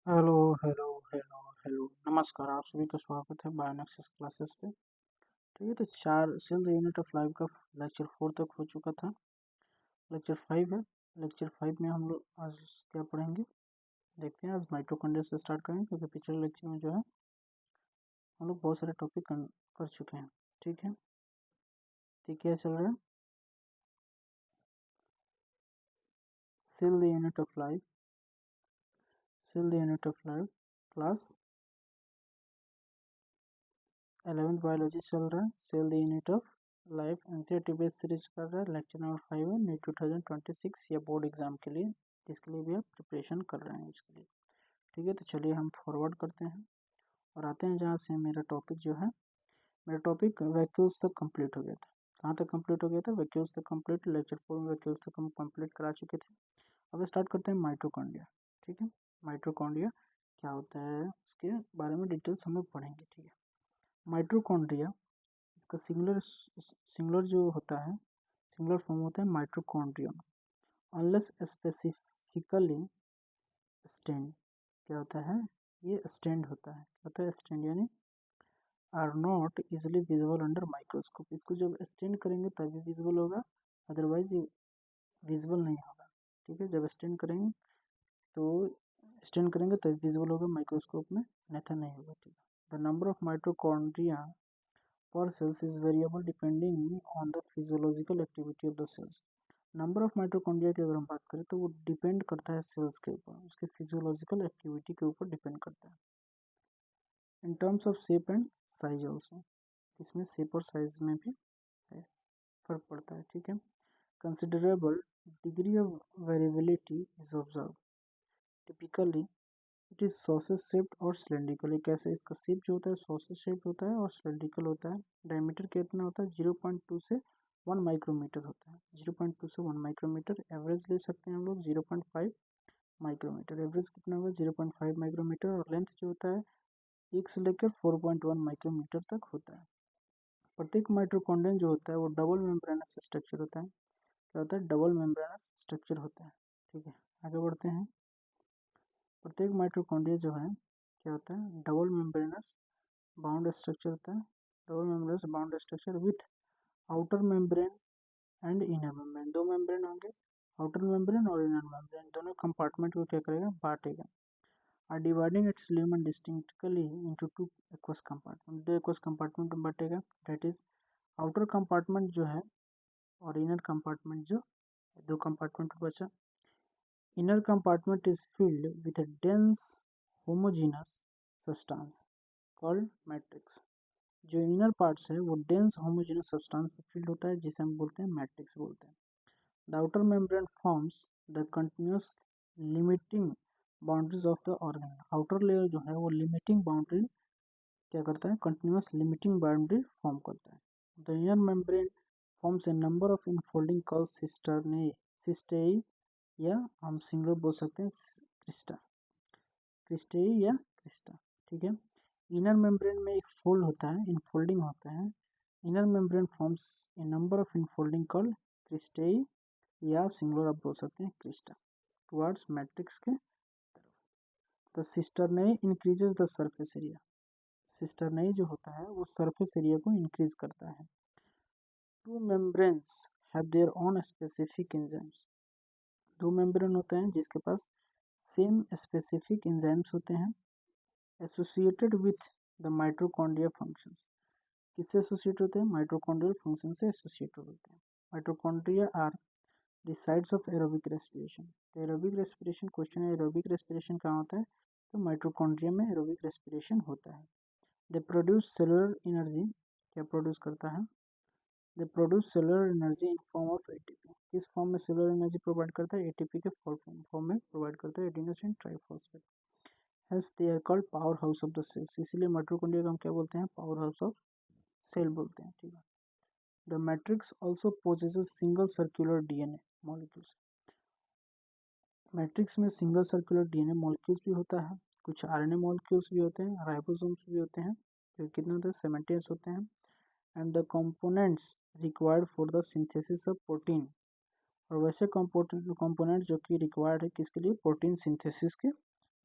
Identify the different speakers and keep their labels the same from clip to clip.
Speaker 1: Hello hello hello hello नमस्कार। आप सभी का स्वागत है बायोनेक्सिस क्लासेस पे। ठीक है, तो चार cell the unit of life का लेक्चर 4 तक हो चुका था। लेक्चर 5 है। लेक्चर 5 में हम लोग आज क्या पढ़ेंगे देखते हैं। आज माइटोकॉन्ड्रिया से स्टार्ट करेंगे क्योंकि पिछले लेक्चर में जो है हम लोग बहुत सारे टॉपिक कर चुके हैं। ठीक है, ठीक है, चल रहा है। Cell the unit of life, cell the unit of life class 11th biology चल रहा है। Cell the unit of life NCERT based series कर रहा है। लेक्चर नंबर 5 है नीट 2026 या बोर्ड एग्जाम के लिए, जिसके लिए भी आप प्रिपरेशन कर रहे हैं उसके लिए। ठीक है, तो चलिए हम फॉरवर्ड करते हैं और आते हैं जहाँ से मेरा टॉपिक जो है। मेरा टॉपिक वैक्यूल्स तक कंप्लीट हो गया था। कहाँ तक कंप्लीट हो गया था? वैक्यूल्स तक कंप्लीट। लेक्चर 4 में वैक्यूल्स तक हम कंप्लीट करा चुके थे। अब स्टार्ट करते हैं माइटोकॉन्ड्रिया। ठीक है, माइटोकॉन्ड्रिया क्या होता है उसके बारे में डिटेल्स हम लोग पढ़ेंगे। ठीक है, माइटोकॉन्ड्रिया इसका सिंगुलर सिंगुलर जो होता है, सिंगुलर फॉर्म होता है माइटोकॉन्ड्रियम। अनलेस स्पेसिफिकली स्टेंड, क्या होता है? ये स्टैंड होता है। क्या होता है? स्टैंड यानी are not easily visible under microscope. इसको जब स्टैंड करेंगे तभी विजिबल होगा, अदरवाइज ये विजिबल नहीं होगा। ठीक है, जब स्टैंड करेंगे तो स्टैंड करेंगे तभी विजिबल होगा, माइक्रोस्कोप में अन्यथा नहीं होगा। ठीक है, the number of mitochondria per cells is variable depending on the physiological activity of the cells। Number of mitochondria की अगर हम बात करें तो वो डिपेंड करता है सेल्स के ऊपर, उसके फिजियोलॉजिकल एक्टिविटी के ऊपर डिपेंड करता है। In terms of shape and size also, इसमें शेप और साइज में भी फर्क पड़ता है। ठीक है, considerable degree of variability is observe. Typically it is sausage shaped और सिलेंड्रिकल। कैसे इसका शेप जो होता है सॉसेज शेप्ड होता है और सिलेंड्रिकल होता है। डायमीटर कितना होता है? 0.2 से 1 माइक्रोमीटर होता है। 0.2 से 1 माइक्रोमीटर। एवरेज ले सकते हैं हम लोग 0.5 माइक्रोमीटर। एवरेज कितना होगा? 0.5 माइक्रोमीटर। और लेंथ जो होता है 1 से लेकर 4.1 माइक्रोमीटर तक होता है। प्रत्येक माइटोकॉन्ड्रियन जो होता है वो डबल मेम्ब्रेनस स्ट्रक्चर होता है। क्या होता है? डबल मेम्ब्रेनस स्ट्रक्चर होता है। ठीक है, आगे बढ़ते हैं। प्रत्येक माइटोकॉन्ड्रिया जो है क्या होता है? डबल मेम्ब्रेनस बाउंड स्ट्रक्चर होता है। Double membranous bound structure with outer membrane and inner membrane. दो मेम्ब्रेन होंगे, आउटर मेम्ब्रेन और इनर मेम्ब्रेन। दोनों कंपार्टमेंट को क्या करेगा? बांटेगा। Are dividing its lumen distinctly into two aqueous compartment. दो एक्वस कंपार्टमेंट में बांटेगा। दैट इज आउटर कंपार्टमेंट जो है और इनर कंपार्टमेंट जो, दो कंपार्टमेंट बचा। Inner compartment is filled with a dense homogeneous substance called matrix। जो इनर पार्ट्स है वो डेंस होमोजेनस सब्सटेंस से फिल्ड होता है, जिसे हम बोलते हैं मैट्रिक्स बोलते हैं। The outer membrane forms the continuous limiting boundaries of the organ. Outer layer जो है वो लिमिटिंग बाउंड्री क्या करता है? कंटिन्यूस लिमिटिंग बाउंड्री फॉर्म करता है। The inner membrane forms a number of infolding called cisternae, cristae, या हम सिंगल बोल सकते हैं क्रिस्टा, क्रिस्टेई या क्रिस्टा। ठीक है, इनर मेम्ब्रेन में एक फोल्ड होता है, इनफोल्डिंग होता है। Inner membrane forms a number of infolding called cristae, या सिंगुलर आप बोल सकते हैं क्रिस्टा, टुवर्ड्स मैट्रिक्स के तरफ। तो सिस्टरनई इंक्रीजेस द सरफेस एरिया। सिस्टरनई जो होता है वो सरफेस एरिया को इंक्रीज करता है। Two membranes have their own specific enzymes. दो मेम्ब्रेन होते हैं जिसके पास सेम स्पेसिफिक एंजाइम्स होते हैं, associated with the mitochondria functions. किससे एसोसिएट होते हैं? माइटोकॉन्ड्रियल फंक्शन से एसोसिएट होते हैं। Mitochondria are the sites of aerobic respiration. Aerobic respiration question है, एरोबिक रेस्पिरेशन कहाँ होता है? तो माइटोकॉन्ड्रिया में एरोबिक रेस्पिरेशन होता है। They produce cellular energy. क्या प्रोड्यूस करता है? They produce cellular energy in form of ATP. किस फॉर्म में सेलुलर एनर्जी प्रोवाइड करता है? एटीपी के फॉर्म में प्रोवाइड करता है, adenosine triphosphate. Hence they are called power house of the cells. इसीलिए माइटोकॉन्ड्रिया को हम क्या बोलते हैं? पावर हाउस ऑफ सेल बोलते हैं। ठीक है, the matrix also possesses single circular DNA molecules. Matrix में सिंगल सर्कुलर डीएनए मॉलिक्यूल्स भी होता है, कुछ आरएनए मॉलिक्यूल्स भी होते हैं, राइबोसोम्स भी होते हैं, जो कितने होते हैं? 70 होते हैं। And the components required for the synthesis of protein. और वैसे कंपोनेंट जो कि रिक्वायर्ड है किसके लिए? प्रोटीन सिंथेसिस के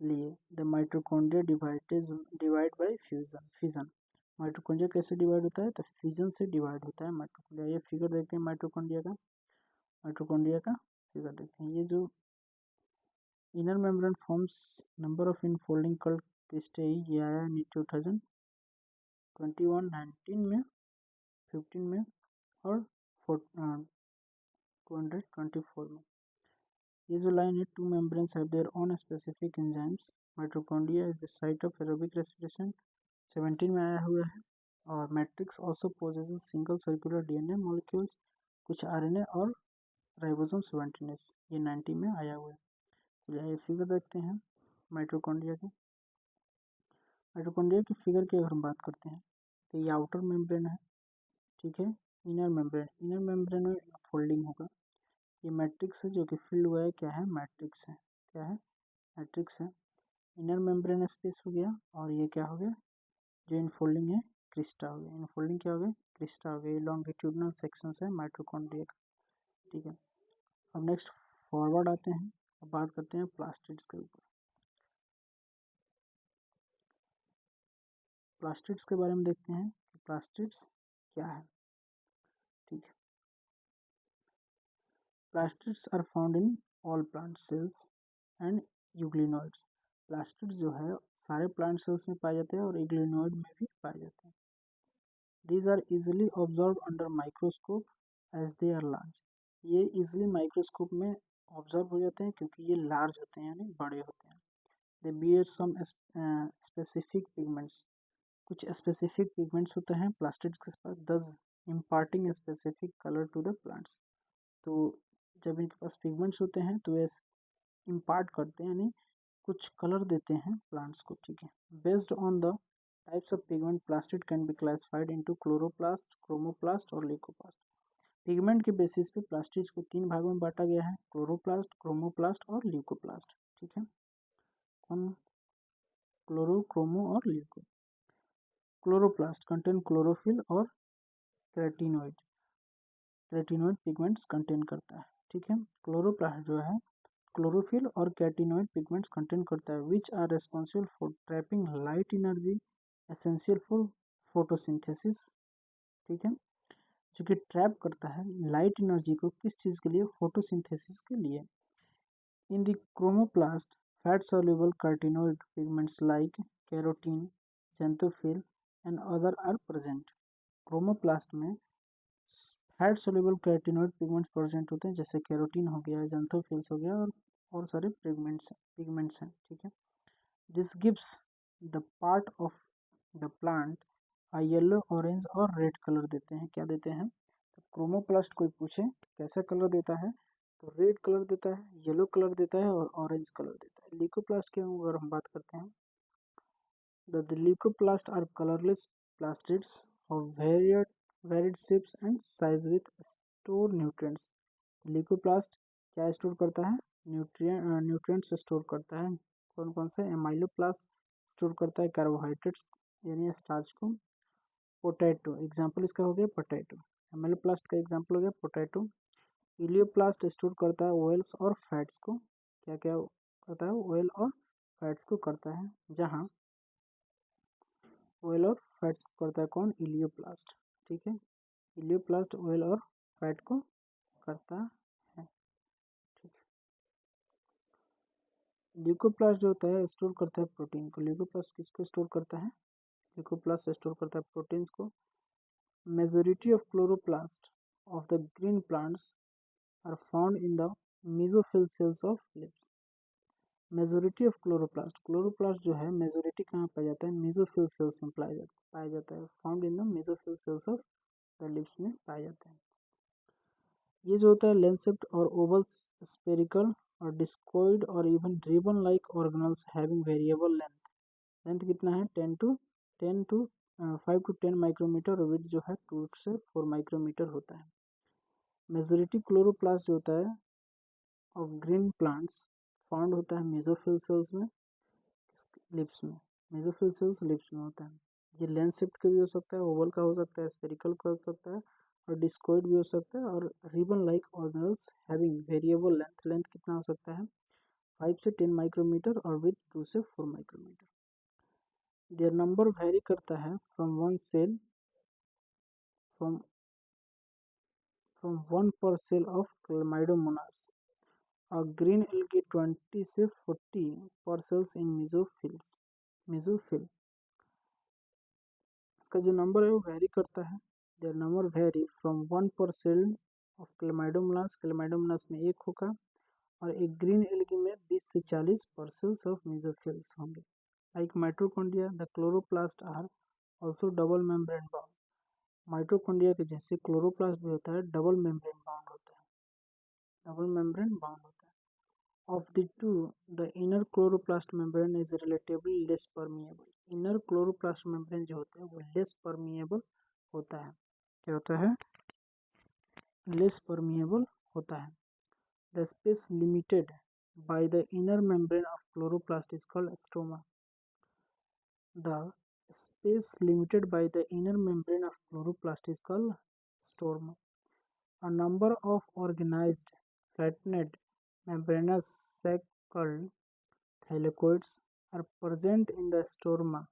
Speaker 1: लिए the mitochondria divide by fission. Mitochondria कैसे डिवाइड होता है? तो फिजन से डिवाइड होता है माइटोकॉन्ड्रिया। ये फिगर देखते हैं माइटोकॉन्ड्रिया का फिगर देखते हैं। ये जो inner membrane forms number of infolding called cristae, ये आया 2021, 19 में, 15 में और 224 में। ये जो लाइन है, two membranes have their own specific enzymes, mitochondria is the site of aerobic respiration, 17 में आया हुआ है। और matrix also possesses single circular DNA molecules, कुछ आरएनए और राइबोसोम 17, ये 90 में आया हुआ है। चलिए फिगर देखते हैं माइटोकॉन्ड्रिया की फिगर की अगर हम बात करते हैं तो ये आउटर मेम्ब्रेन है, ठीक है। इनर मेम्ब्रेन में फोल्डिंग होगा। ये मैट्रिक्स है जो कि फिल्ड हुआ है, क्या है? मैट्रिक्स है। क्या है? मैट्रिक्स है। इनर मेम्ब्रेन स्पेस हो गया और ये क्या हो गया? जो इनफोल्डिंग है, क्रिस्टा हो गया। इनफोल्डिंग क्या हो गया? क्रिस्टा हो गया। ये लॉन्गिट्यूडनल सेक्शन है माइटोकॉन्ड्रिया का, ठीक है। अब नेक्स्ट फॉरवर्ड आते हैं, अब बात करते हैं प्लास्टिड्स के ऊपर। प्लास्टिड्स के बारे में देखते हैं कि प्लास्टिड्स क्या है, ठीक है। Plastids are found in all plant cells and euglenoids. Plastids जो है सारे प्लांट सेल्स में पाए जाते हैं और यूग्लिनोइड में भी पाए जाते हैं। These are easily observed under microscope as they are large. ये easily माइक्रोस्कोप में ऑब्जर्व हो जाते हैं क्योंकि ये लार्ज होते हैं, यानी बड़े होते हैं। They bear some specific pigments. कुछ स्पेसिफिक पिगमेंट्स होते हैं प्लास्टिड्स के पास, thus imparting a specific color to the plants. तो जब इनके पास पिगमेंट्स होते हैं तो ये इम्पार्ट करते हैं, यानी कुछ कलर देते हैं प्लांट्स को, ठीक है। Based on the types of pigment, plastid can be classified into chloroplast, chromoplast और ल्यूकोप्लास्ट। पिगमेंट के बेसिस पे प्लास्टिड्स को 3 भागों में बांटा गया है, क्लोरोप्लास्ट, क्रोमोप्लास्ट और ल्यूकोप्लास्ट, ठीक है। कौन? क्लोरो, क्रोमो और ल्यूको। क्लोरोप्लास्ट कंटेन क्लोरोफिल और कैरोटीनॉइड पिगमेंट्स कंटेन करता है, ठीक है। क्लोरोप्लास्ट जो है क्लोरोफिल और कैरोटीनॉइड पिगमेंट्स कंटेन करता है, which are responsible for trapping light energy essential for photosynthesis, ठीक है। जो कि ट्रैप करता है लाइट एनर्जी को, किस चीज़ के लिए? फोटोसिंथेसिस के लिए। In the chromoplast fat soluble carotenoid pigments like carotene, xanthophyll and other are present. Chromoplast में fat soluble carotenoid pigments present होते हैं, जैसे कैरोटीन हो गया, xanthophyll हो गया और सारे पिगमेंट्स हैं, ठीक है। This gives the part of the plant a yellow, orange और रेड कलर देते हैं। क्या देते हैं? तो क्रोमोप्लास्ट कोई पूछे कैसा कलर देता है, तो रेड कलर देता है, येलो कलर देता है और ऑरेंज कलर देता है। ल्यूकोप्लास्ट की अगर हम बात करते हैं, the leucoplast are colourless plastids of varied shapes and size with store nutrients. Leucoplast क्या स्टोर करता है? न्यूट्रिएंट्स स्टोर करता है। कौन कौन से? एमाइलोप्लास्ट स्टोर करता है कार्बोहाइड्रेट्स यानी स्टार्च को। पोटैटो एग्जाम्पल इसका हो गया पोटैटो। एमाइलोप्लास्ट का एग्जाम्पल हो गया पोटैटो। इलियोप्लास्ट स्टोर करता है ऑयल्स और फैट्स को। क्या क्या करता है? ऑयल और फैट्स को करता है। जहाँ ऑयल और फैट्स को करता है कौन? इलियोप्लास्ट, ठीक है। इलियोप्लास्ट ऑयल और फैट को करता है, ठीक है। ल्यूकोप्लास्ट जो होता है स्टोर करता है प्रोटीन को। ल्यूकोप्लास्ट किसको स्टोर करता है? ल्यूकोप्लास्ट स्टोर करता है प्रोटीन्स को। Majority of chloroplast of the green plants are found in the mesophyll cells of leaves. Majority of chloroplast जो है मेजॉरिटी कहाँ पाया जाता है? मेसोफिल सेल्स में पाया जाता है। Found in the mesophyll cells of the leaves में पाया जाता है। ये जो होता है लेंसेप्ट और ओवल, स्पेरिकल और डिस्कोइड और even ribbon like organelles having variable length कितना है? 5 to 10 माइक्रोमीटर और विड्थ जो है 2 से 4 माइक्रोमीटर होता है। मेजॉरिटी क्लोरोप्लास्ट जो होता है ऑफ ग्रीन प्लांट्स फाउंड होता है मेसोफिल सेल्स में, लिप्स में। मेसोफिल सेल्स लिप्स में होता है। ये लेंस शिफ्ट का भी हो सकता है, ओवल का हो सकता है, स्फेरिकल का हो सकता है और डिस्कोइड भी हो सकता है। और ribbon like organelles having variable length कितना हो सकता है? 5 से 10 माइक्रोमीटर और विथ 2 से 4 माइक्रोमीटर। देयर नंबर वेरी करता है from one cell from one per cell of chlamydomonas और ग्रीन एल्गी 20 से 40 पर सेल्स इन मेसोफिल का जो नंबर है वो वेरी करता है। Their number very from one per cell of chlamydomonas में एक होगा और एक ग्रीन एल्गी में 20 से 40 परसेल्स ऑफ मेसोफिल्स होंगे। Like mitochondria the chloroplast are also double membrane bound. Mitochondria के जैसे क्लोरोप्लास्ट भी होता है, डबल मेम्ब्रेन बाउंड होता है, डबल मेम्ब्रेन बाउंड होता है। Of the two the inner chloroplast membrane is relatively less permeable. Inner chloroplast membrane जो होता है वो लेस परमिएबल होता है। क्या होता है? लेस परमिएबल होता है। The space limited by the inner membrane of chloroplast is called stroma. The space limited by the inner membrane of chloroplast is called stroma. A number of organized flattened membranous sac called thylakoids are present in the stroma.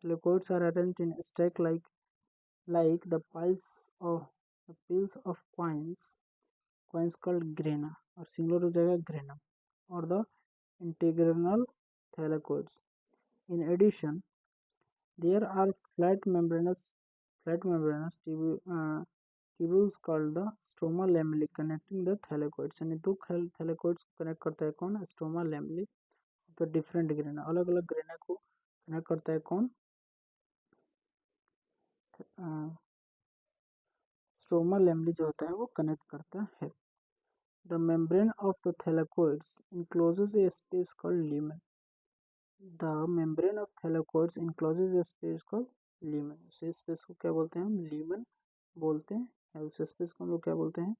Speaker 1: Thylakoids are arranged in a stack like the piles of coins called grana, और singular हो जाएगा grana, or the integral thylakoids. In addition, there are flat membranous tubules called the stroma lamellae connecting the thylakoids. यानी दो thylakoids को connect करता है कौन? Stroma लैमेले। तो डिफरेंट ग्रेना, अलग अलग ग्रेना को कनेक्ट करता है कौन? स्ट्रोमा लैमेले जो होता है वो कनेक्ट करता है। The membrane of the thylakoids encloses a space called lumen. The membrane of thylakoids encloses a space called lumen. उस स्पेस को क्या बोलते हैं हम? ल्यूमेन बोलते हैं। उस स्पेस को हम लोग क्या बोलते हैं?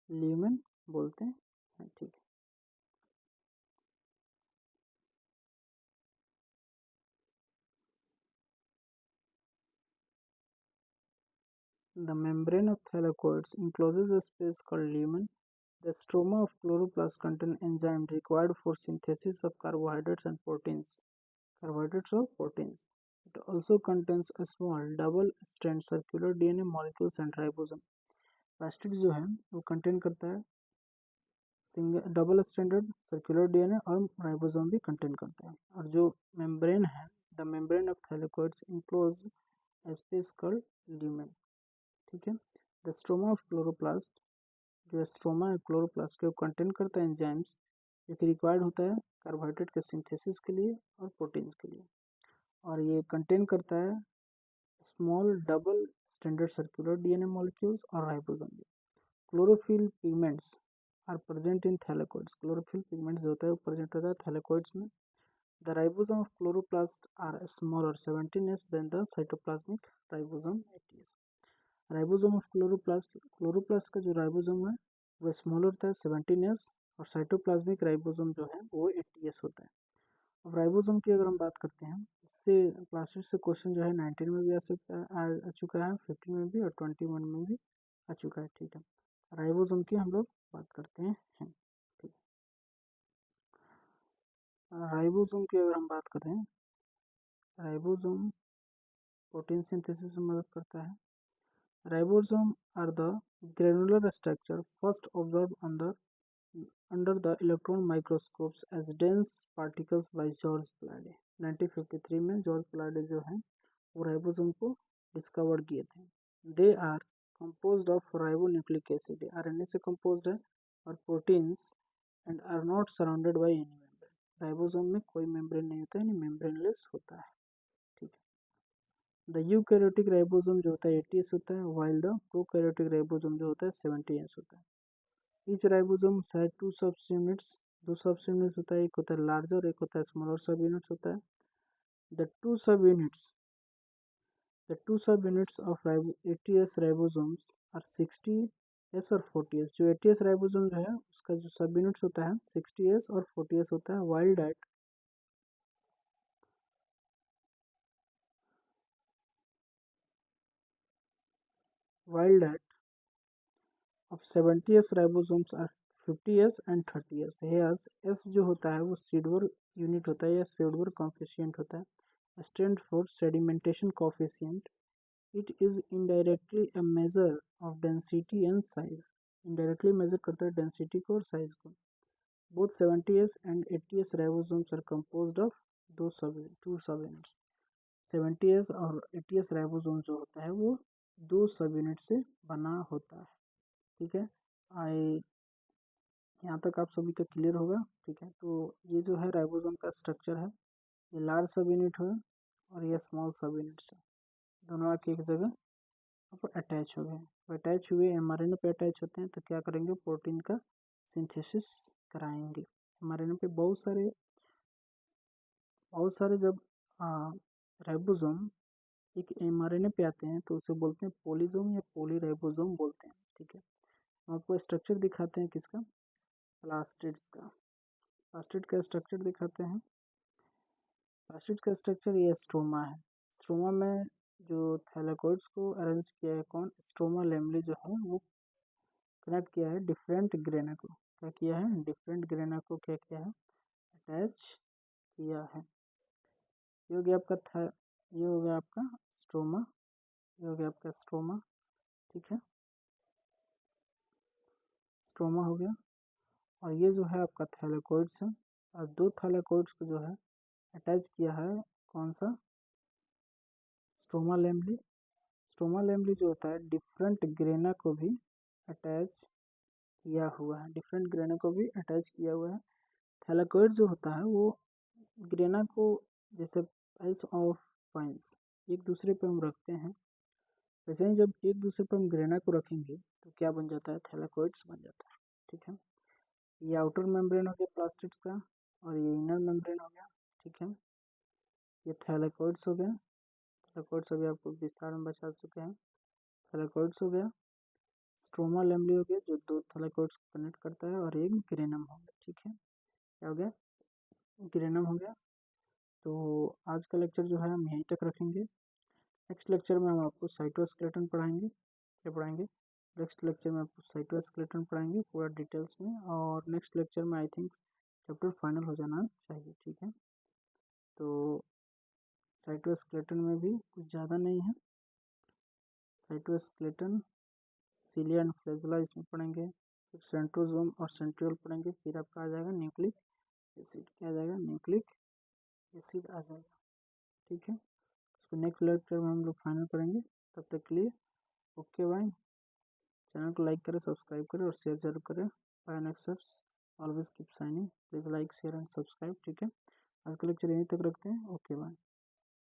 Speaker 1: ल्यूमेन बोलते हैं। ठीक है। The membrane of thylakoids encloses a space called lumen. The stroma of chloroplast contain enzymes required for synthesis of carbohydrates and proteins. Carbohydrates or proteins. It also contains a small double-strand circular DNA molecules and ribosome. Plastid जो है वो contain करता है double standard circular DNA और ribosome भी contain करता है। और जो मेम्ब्रेन है, the membrane of thylakoids enclose a space called lumen. ठीक है। द स्ट्रोमा ऑफ क्लोरोप्लास्ट, जो स्ट्रोमा है क्लोरोप्लास्ट के, वो कंटेन करता है एंजाइम्स जो कि रिक्वायर्ड होता है कार्बोहाइड्रेट के सिंथेसिस के लिए और प्रोटीन्स के लिए। और ये कंटेन करता है small double standard circular DNA molecules और राइबोसोम भी। Chlorophyll pigments are present in thylakoids. Chlorophyll pigments जो होता है वो प्रेजेंट होता है थैलेकोइड्स में। The ribosome of chloroplast are smaller 17s than the cytoplasmic ribosome 80s। Ribosome of chloroplast का जो राइबोसोम है वो स्मॉलर होता है 17s, और साइटोप्लाज्मिक राइबोसोम जो है वो 80s होता है। अब राइबोसोम की अगर हम बात करते हैं, इससे क्लासेस से क्वेश्चन जो है 19 में भी आ चुका है, 15 में भी और 21 में भी आ चुका है। ठीक है। राइबोसोम की हम लोग बात करते हैं। ठीक है। राइबोसोम की अगर हम बात करें, राइबोसोम प्रोटीन सिंथेसिस में मदद करता है। Ribosome are the granular structure first observe under the electron microscopes as dense particles by George Palade. 1953 में जॉर्ज प्लाडे जो है वो राइबोसोम को डिस्कवर किए थे। They are composed of ribonucleic acid, RNA से composed है, और proteins, and are not surrounded by any membrane. Ribosome में कोई मेम्ब्रेन नहीं होता है, यानी मेम्ब्रेनलेस होता है। ठीक है। द यूकैरियोटिक राइबोसोम जो होता है 80s होता है, while द प्रोकैरियोटिक राइबोसोम जो होता है 70s होता है। ईच राइबोसोम हैज टू सब यूनिट्स, दो सब यूनिट्स होता है, एक होता है लार्जर और एक होता है स्मॉलर सब यूनिट्स होता है। The two subunits of 80s ribosomes are 60s और 40s। जो 80s राइबोसोम जो है उसका जो सब यूनिट्स होता है 60s और 40s होता है, while that of 70s ribosomes are 50s and 30s। Hairs S जो होता है वो सीडवर यूनिट होता है या सीडवर कॉफिशियंट होता है। Stand for sedimentation coefficient. It is indirectly a measure of density and size. Indirectly measure करता है डेंसिटी को और साइज को। Both 70s and 80s ribosomes are composed of two subunits. 70s और 80s राइबोसोम जो होता है वो 2 सब यूनिट से बना होता है। ठीक है, आई यहाँ तक आप सभी का क्लियर होगा। ठीक है, तो ये जो है राइबोसोम का स्ट्रक्चर है। ये लार्ज सब यूनिट है और ये स्मॉल सब यूनिट्स है, दोनों आके एक जगह पर अटैच हो गए। तो अटैच हुए एमआरएनए पे अटैच होते हैं तो क्या करेंगे, प्रोटीन का सिंथेसिस कराएंगे। एमआरएनए पे बहुत सारे जब राइबोसोम एक एमआरएनए पे आते हैं तो उसे बोलते हैं पॉलीसोम या पॉलीराइबोसोम बोलते हैं। ठीक है, हम आपको स्ट्रक्चर दिखाते हैं किसका, प्लास्टिड्स का। प्लास्टिड का स्ट्रक्चर दिखाते हैं। प्लास्टिड का स्ट्रक्चर ये स्ट्रोमा है। स्ट्रोमा में जो थैलाकोइड्स को अरेंज किया है कौन, स्ट्रोमा लेमली जो है वो कनेक्ट किया है डिफरेंट ग्रेना को। क्या किया है, डिफरेंट ग्रेना को क्या किया है, अटैच किया है। ये हो गया आपका ये हो गया आपका स्ट्रोमा, ये हो गया आपका स्ट्रोमा। ठीक है, स्ट्रोमा हो गया। और ये जो है आपका थैलाकोइड्स है और 2 थैलाकोइड्स को जो है अटैच किया है कौन सा, स्ट्रोमा लेमली। स्ट्रोमा लेमली जो होता है डिफरेंट ग्रेना को भी अटैच किया हुआ है, डिफरेंट ग्रेना को भी अटैच किया हुआ है। थैलाकोइड जो होता है वो ग्रेना को जैसे पाइल्स ऑफ पाइल्स एक दूसरे पे हम रखते हैं, वैसे ही जब एक दूसरे पे हम ग्रेना को रखेंगे तो क्या बन जाता है, थैलाकोइड्स बन जाता है। ठीक है, ये आउटर मेम्ब्रेन हो गया प्लास्टिड्स का और ये इनर मेम्ब्रेन हो गया। ठीक है, ये थैलाकोइड्स हो गया। थैलाकोइड्स अभी आपको विस्तार में बता चुके हैं। थैलाकोइड्स हो गया, स्ट्रोमा लेमली हो गया जो 2 थैलाकोइड्स को कनेक्ट करता है और एक ग्रेनम हो गया। ठीक है, क्या हो गया, ग्रेनम हो गया। तो आज का लेक्चर जो है हम यहीं तक रखेंगे। नेक्स्ट लेक्चर में हम आपको साइटोस्केलेटन पढ़ाएंगे। क्या पढ़ाएंगे, नेक्स्ट लेक्चर में आपको साइटोस्केलेटन पढ़ाएंगे पूरा डिटेल्स में। और नेक्स्ट लेक्चर में आई थिंक चैप्टर फाइनल हो जाना चाहिए। ठीक है, तो साइटोस्केलेटन में भी कुछ ज़्यादा नहीं है। साइटोस्केलेटन, सिलिया एंड फ्लैगेला इसमें पढ़ेंगे, फिर सेंट्रोसोम और सेंट्रियोल पढ़ेंगे, फिर आपका आ जाएगा न्यूक्लिक एसिड। क्या आ जाएगा, न्यूक्लिक एसिड आ जाएगा। ठीक है, इसको नेक्स्ट लेक्चर में हम लोग फाइनल करेंगे। तब तक के लिए ओके बाय। चैनल को लाइक करें, सब्सक्राइब करें और शेयर जरूर करें। Bye next always keep shining, please like share and subscribe. ठीक है, आज का लेक्चर यहीं तक रखते हैं। Okay bye.